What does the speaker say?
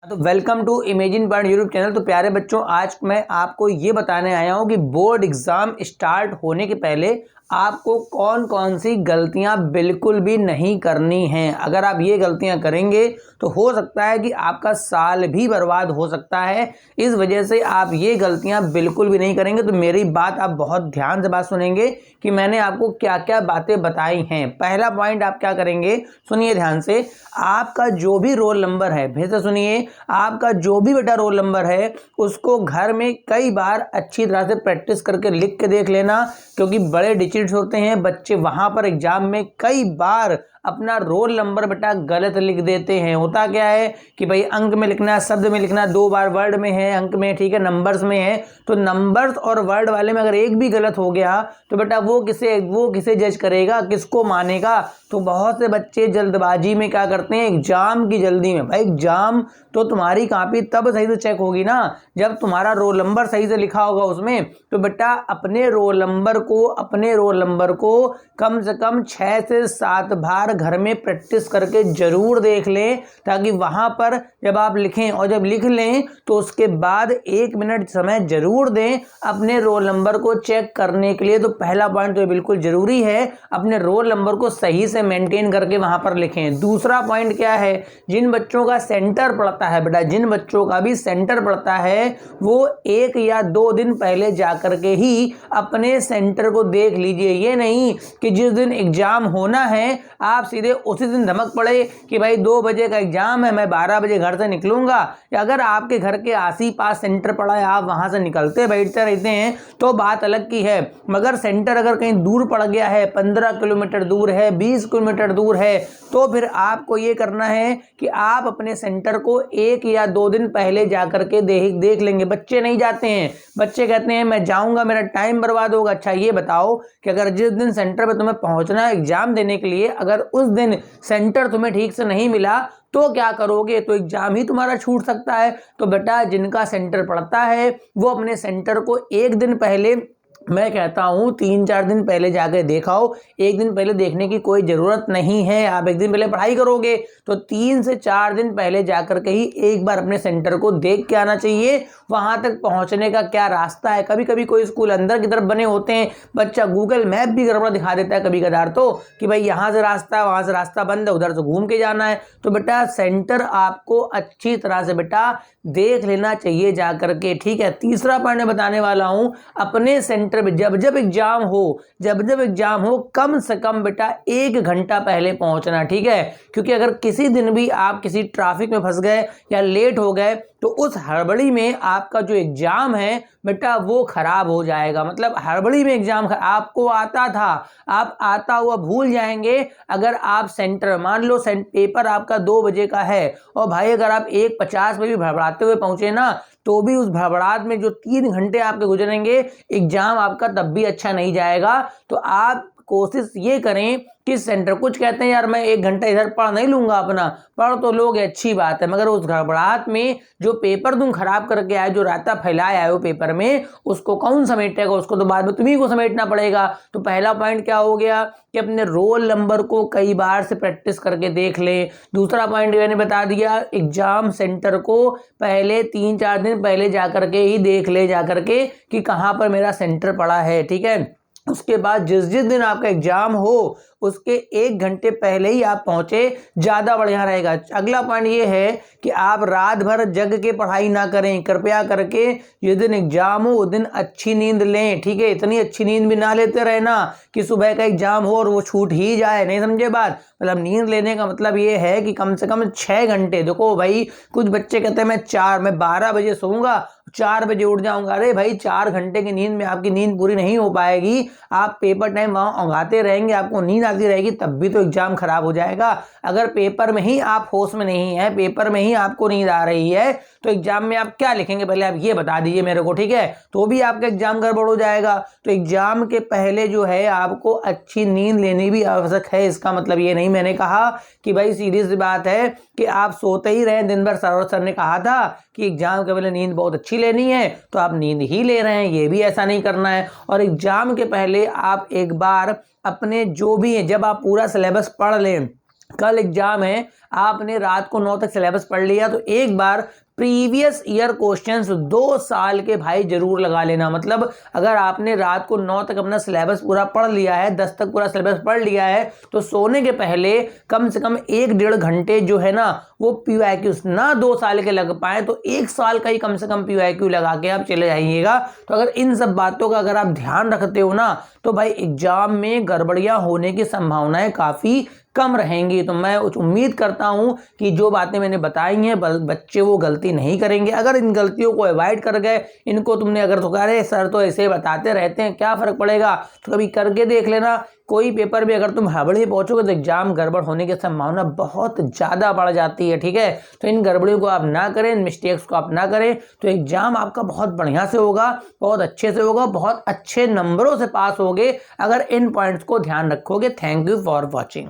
तो welcome to Imagine Point YouTube channel. तो प्यारे बच्चों, आज मैं आपको ये बताने आया हूँ कि बोर्ड एग्जाम स्टार्ट होने के पहले आपको कौन कौन सी गलतियां बिल्कुल भी नहीं करनी हैं। अगर आप ये गलतियां करेंगे तो हो सकता है कि आपका साल भी बर्बाद हो सकता है। इस वजह से आप ये गलतियां बिल्कुल भी नहीं करेंगे। तो मेरी बात आप बहुत ध्यान से बात सुनेंगे कि मैंने आपको क्या क्या बातें बताई हैं। पहला पॉइंट आप क्या करेंगे, सुनिए ध्यान से। आपका जो भी रोल नंबर है, फिर से सुनिए, आपका जो भी बेटा रोल नंबर है उसको घर में कई बार अच्छी तरह से प्रैक्टिस करके लिख के देख लेना, क्योंकि बड़े डिजिट्स होते हैं। बच्चे वहां पर एग्जाम में कई बार अपना रोल नंबर बेटा गलत लिख देते हैं। होता क्या है कि भाई अंक में लिखना, शब्द में लिखना, 2 बार वर्ड में है, अंक में, ठीक है, नंबर्स में है। तो नंबर्स और वर्ड वाले में अगर एक भी गलत हो गया तो बेटा वो किसे जज करेगा, किसको मानेगा। तो बहुत से बच्चे जल्दबाजी में क्या करते हैं, एग्जाम की जल्दी में। भाई एग्जाम तो तुम्हारी कॉपी तब सही से चेक होगी ना जब तुम्हारा रोल नंबर सही से लिखा होगा उसमें। तो बेटा अपने रोल नंबर को कम से कम 6 से 7 बार घर में प्रैक्टिस करके जरूर देख लें, ताकि वहां पर जब आप लिखें और जब लिख लें तो उसके बाद 1 मिनट समय जरूर दें अपने रोल नंबर को चेक करने के लिए। तो पहला पॉइंट तो बिल्कुल जरूरी है, अपने रोल नंबर को सही से मेंटेन करके वहां पर लिखें। दूसरा पॉइंट क्या है, जिन बच्चों का सेंटर पड़ता है बेटा, जिन बच्चों का भी सेंटर पड़ता है वो 1 या 2 दिन पहले जाकर के ही अपने सेंटर को देख लीजिए। ये नहीं कि जिस दिन एग्जाम होना है आप सीधे उसी दिन धमक पड़े कि भाई 2 बजे का एग्जाम है, मैं 12 बजे घर से निकलूंगा। या अगर आपके घर के आस ही पास सेंटर पड़ा है, आप वहां से निकलते बैठते रहते हैं तो बात अलग की है। मगर सेंटर अगर कहीं दूर पड़ गया है, 15 किलोमीटर दूर है, 20 किलोमीटर दूर है, तो फिर आपको ये करना है कि आप अपने सेंटर को 1 या 2 दिन पहले जाकर के देख लेंगे। बच्चे नहीं जाते हैं, बच्चे कहते हैं मैं जाऊंगा, मेरा टाइम बर्बाद होगा। अच्छा ये बताओ कि अगर जिस दिन सेंटर पे तुम्हें पहुंचना है एग्जाम देने के लिए, अगर उस दिन सेंटर तुम्हें ठीक से नहीं मिला तो क्या करोगे? तो एग्जाम ही तुम्हारा छूट सकता है। तो बेटा जिनका सेंटर पड़ता है वो अपने सेंटर को 1 दिन पहले, मैं कहता हूं 3-4 दिन पहले जाकर देखाओ। 1 दिन पहले देखने की कोई जरूरत नहीं है। आप 1 दिन पहले पढ़ाई करोगे तो 3 से 4 दिन पहले जाकर के ही एक बार अपने सेंटर को देख के आना चाहिए, वहां तक पहुंचने का क्या रास्ता है। कभी कभी कोई स्कूल अंदर की तरफ बने होते हैं, बच्चा गूगल मैप भी गड़बड़ दिखा देता है कभी कदार, तो कि भाई यहां से रास्ता है, वहां से रास्ता बंद है, उधर से घूम के जाना है। तो बेटा सेंटर आपको अच्छी तरह से बेटा देख लेना चाहिए जाकर के, ठीक है। तीसरा पॉइंट मैं बताने वाला हूं, अपने सेंटर में जब जब एग्जाम हो कम से कम बेटा 1 घंटा पहले पहुंचना, ठीक है। क्योंकि अगर किसी दिन भी आप किसी ट्रैफिक में फंस गए या लेट हो गए तो उस हड़बड़ी में आपका जो एग्जाम है बेटा वो खराब हो जाएगा। मतलब हड़बड़ी में एग्जाम आपको आता था, आप आता हुआ भूल जाएंगे। अगर आप सेंटर, मान लो पेपर आपका 2 बजे का है और भाई अगर आप 1:50 में भी भड़बड़ाते हुए पहुंचे ना, तो भी उस भड़बड़ाहट में जो 3 घंटे आपके गुजरेंगे, एग्जाम आपका तब भी अच्छा नहीं जाएगा। तो आप कोशिश ये करें कि सेंटर, कुछ कहते हैं यार मैं 1 घंटा इधर पढ़ नहीं लूंगा, अपना पढ़ तो लोग अच्छी बात है, मगर उस घबराहट में जो पेपर तुम खराब करके आए, जो रायता फैलाए आए हो पेपर में, उसको कौन समेटेगा? उसको तो बाद में तुम्ही को समेटना पड़ेगा। तो पहला पॉइंट क्या हो गया कि अपने रोल नंबर को कई बार से प्रैक्टिस करके देख ले। दूसरा पॉइंट मैंने बता दिया, एग्जाम सेंटर को पहले 3-4 दिन पहले जाकर के ही देख ले जाकर के कि कहां पर मेरा सेंटर पड़ा है, ठीक है। उसके बाद जिस दिन आपका एग्जाम हो उसके 1 घंटे पहले ही आप पहुंचे, ज्यादा बढ़िया रहेगा। अगला पॉइंट ये है कि आप रात भर जग के पढ़ाई ना करें। कृपया करके जिस दिन एग्जाम हो उस दिन अच्छी नींद लें, ठीक है। इतनी अच्छी नींद भी ना लेते रहना कि सुबह का एग्जाम हो और वो छूट ही जाए, नहीं समझे बात। मतलब नींद लेने का मतलब ये है कि कम से कम 6 घंटे। देखो भाई कुछ बच्चे कहते हैं मैं 12 बजे सोऊंगा, 4 बजे उठ जाऊंगा। अरे भाई 4 घंटे की नींद में आपकी नींद पूरी नहीं हो पाएगी। आप पेपर टाइम वहां औंघाते रहेंगे, आपको नींद आती रहेगी, तब भी तो एग्जाम खराब हो जाएगा। अगर पेपर में ही आप होश में नहीं है, पेपर में ही आपको नींद आ रही है, तो एग्जाम में आप क्या लिखेंगे पहले आप ये बता दीजिए मेरे को, ठीक है। तो भी आपका एग्जाम गड़बड़ हो जाएगा। तो एग्जाम के पहले जो है आपको अच्छी नींद लेनी भी आवश्यक है। इसका मतलब ये नहीं मैंने कहा कि भाई सीधी सी बात है कि आप सोते ही रहे दिन भर। सर ने कहा था कि एग्जाम के पहले नींद बहुत अच्छी लेनी है, तो आप नींद ही ले रहे हैं, ये भी ऐसा नहीं करना है। और एग्जाम के पहले आप एक बार अपने जो भी है, जब आप पूरा सिलेबस पढ़ लें, कल एग्जाम है, आपने रात को 9 तक सिलेबस पढ़ लिया, तो एक बार प्रीवियस ईयर क्वेश्चंस 2 साल के भाई जरूर लगा लेना। मतलब अगर आपने रात को 9 तक अपना सिलेबस पूरा पढ़ लिया है, 10 तक पूरा सिलेबस पढ़ लिया है, तो सोने के पहले कम से कम 1-1.5 घंटे जो है ना वो PYQs ना 2 साल के लग पाए तो 1 साल का ही कम से कम PYQ लगा के आप चले जाइएगा। तो अगर इन सब बातों का अगर आप ध्यान रखते हो ना तो भाई एग्जाम में गड़बड़ियां होने की संभावनाएं काफी कम रहेंगी। तो मैं उम्मीद करता हूं कि जो बातें मैंने बताई हैं बच्चे वो गलती नहीं करेंगे। अगर इन गलतियों को अवॉइड कर गए, इनको तुमने अगर तो कह रहे सर तो ऐसे बताते रहते हैं क्या फर्क पड़ेगा, तो कभी करके देख लेना। कोई पेपर भी अगर तुम हड़बड़ी पहुंचोगे तो एग्जाम गड़बड़ होने की संभावना बहुत ज़्यादा बढ़ जाती है। ठीक है, तो इन गड़बड़ियों को आप ना करें, इन मिस्टेक्स को आप ना करें, तो एग्जाम आपका बहुत बढ़िया से होगा, बहुत अच्छे से होगा, बहुत अच्छे नंबरों से पास होगे अगर इन पॉइंट्स को ध्यान रखोगे। Thank you for watching.